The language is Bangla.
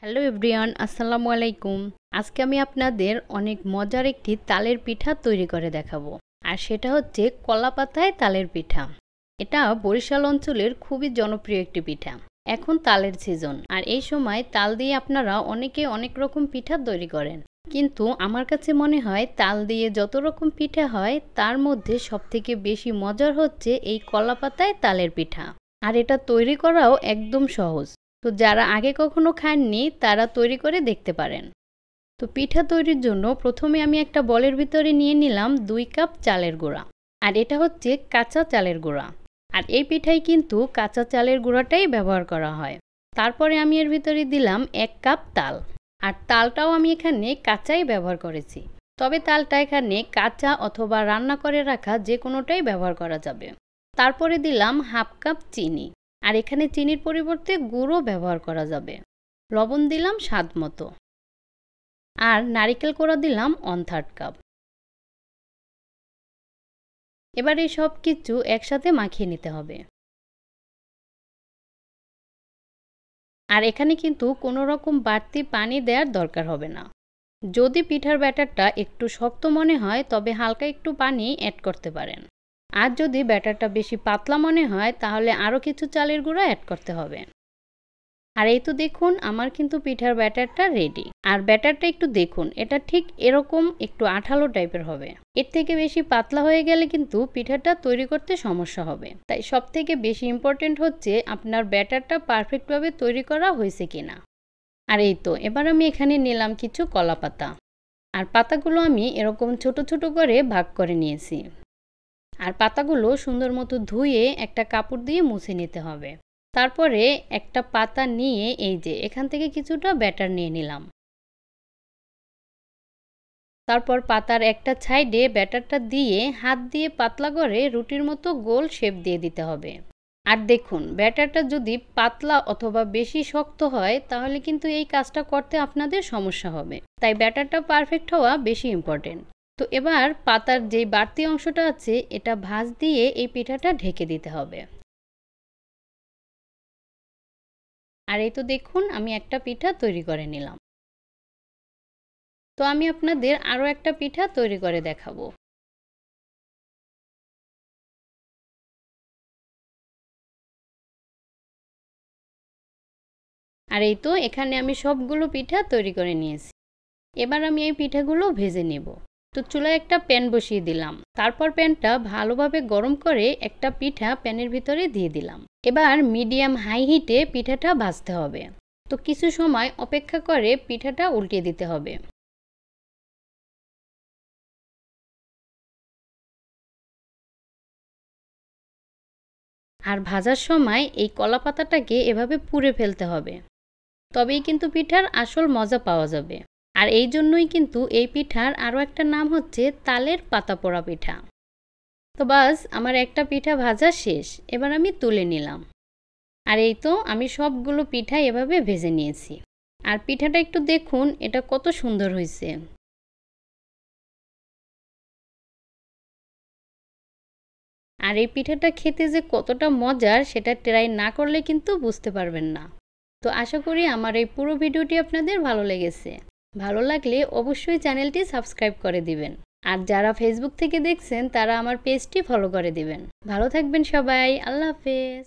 হ্যালো এভরিওয়ান, আসসালামু আলাইকুম। আজকে আমি আপনাদের অনেক মজার একটি তালের পিঠা তৈরি করে দেখাবো। আর সেটা হচ্ছে কলা পাতায় তালের পিঠা। এটা বরিশাল অঞ্চলের খুবই জনপ্রিয় একটি পিঠা। এখন তালের সিজন, আর এই সময় তাল দিয়ে আপনারা অনেকে অনেক রকম পিঠা তৈরি করেন। কিন্তু আমার কাছে মনে হয় তাল দিয়ে যত রকম পিঠা হয় তার মধ্যে সবথেকে বেশি মজার হচ্ছে এই কলা পাতায় তালের পিঠা। আর এটা তৈরি করাও একদম সহজ। তো যারা আগে কখনো খাননি তারা তৈরি করে দেখতে পারেন। তো পিঠা তৈরির জন্য প্রথমে আমি একটা বলের ভিতরে নিয়ে নিলাম 2 কাপ চালের গুঁড়া। আর এটা হচ্ছে কাঁচা চালের গুঁড়া। আর এই পিঠায় কিন্তু কাঁচা চালের গুঁড়াটাই ব্যবহার করা হয়। তারপরে আমি এর ভিতরে দিলাম 1 কাপ তাল। আর তালটাও আমি এখানে কাঁচাই ব্যবহার করেছি। তবে তালটা এখানে কাঁচা অথবা রান্না করে রাখা যে কোনোটাই ব্যবহার করা যাবে। তারপরে দিলাম 1/2 কাপ চিনি। আর এখানে চিনির পরিবর্তে গুঁড়ো ব্যবহার করা যাবে। লবণ দিলাম স্বাদ মতো। আর নারিকেল কোড়া দিলাম 1/3 কাপ। এবার এই সব কিছু একসাথে মাখিয়ে নিতে হবে। আর এখানে কিন্তু কোনো রকম বাড়তি পানি দেওয়ার দরকার হবে না। যদি পিঠার ব্যাটারটা একটু শক্ত মনে হয় তবে হালকা একটু পানি অ্যাড করতে পারেন। আর যদি ব্যাটারটা বেশি পাতলা মনে হয় তাহলে আরও কিছু চালের গুঁড়া অ্যাড করতে হবে। আর এই তো দেখুন আমার কিন্তু পিঠার ব্যাটারটা রেডি। আর ব্যাটারটা একটু দেখুন, এটা ঠিক এরকম একটু আঠালো টাইপের হবে। এর থেকে বেশি পাতলা হয়ে গেলে কিন্তু পিঠাটা তৈরি করতে সমস্যা হবে। তাই সবথেকে বেশি ইম্পর্টেন্ট হচ্ছে আপনার ব্যাটারটা পারফেক্টভাবে তৈরি করা হয়েছে কিনা। আর এই তো এবার আমি এখানে নিলাম কিছু কলা পাতা। আর পাতাগুলো আমি এরকম ছোট ছোট করে ভাগ করে নিয়েছি। আর পাতাগুলো সুন্দর মতো ধুয়ে একটা কাপড় দিয়ে মুছে নিতে হবে। তারপরে একটা পাতা নিয়ে এই যে এখান থেকে কিছুটা ব্যাটার নিয়ে নিলাম। তারপর পাতার একটা সাইডে ব্যাটারটা দিয়ে হাত দিয়ে পাতলা করে রুটির মতো গোল শেপ দিয়ে দিতে হবে। আর দেখুন ব্যাটারটা যদি পাতলা অথবা বেশি শক্ত হয় তাহলে কিন্তু এই কাজটা করতে আপনাদের সমস্যা হবে। তাই ব্যাটারটা পারফেক্ট হওয়া বেশি ইম্পর্টেন্ট। তো এবার পাতার যেই বাড়তি অংশটা আছে এটা ভাঁজ দিয়ে এই পিঠাটা ঢেকে দিতে হবে। আর এই তো দেখুন আমি একটা পিঠা তৈরি করে নিলাম। তো আমি আপনাদের আরও একটা পিঠা তৈরি করে দেখাবো। আর এই তো এখানে আমি সবগুলো পিঠা তৈরি করে নিয়েছি। এবার আমি এই পিঠাগুলো ভেজে নেব। তো চুলায় একটা প্যান বসিয়ে দিলাম। তারপর প্যানটা ভালোভাবে গরম করে একটা পিঠা প্যানের ভিতরে দিয়ে দিলাম। এবার মিডিয়াম হাই হিটে পিঠাটা ভাজতে হবে। তো কিছু সময় অপেক্ষা করে পিঠাটা উল্টিয়ে দিতে হবে। আর ভাজার সময় এই কলা পাতাটাকে এভাবে পুড়ে ফেলতে হবে। তবেই কিন্তু পিঠার আসল মজা পাওয়া যাবে। আর এই জন্যই কিন্তু এই পিঠার আরও একটা নাম হচ্ছে তালের পাতা পোড়া পিঠা। তো বাস আমার একটা পিঠা ভাজা শেষ। এবার আমি তুলে নিলাম। আর এই তো আমি সবগুলো পিঠা এভাবে ভেজে নিয়েছি। আর পিঠাটা একটু দেখুন এটা কত সুন্দর হয়েছে। আর এই পিঠাটা খেতে যে কতটা মজার সেটা ট্রাই না করলে কিন্তু বুঝতে পারবেন না। তো আশা করি আমার এই পুরো ভিডিওটি আপনাদের ভালো লেগেছে। ভালো লাগলে অবশ্যই চ্যানেলটি সাবস্ক্রাইব করে দিবেন। আর যারা ফেসবুক থেকে দেখছেন তারা আমার পেজটি ফলো করে দিবেন। ভালো থাকবেন সবাই। আল্লাহ হাফেজ।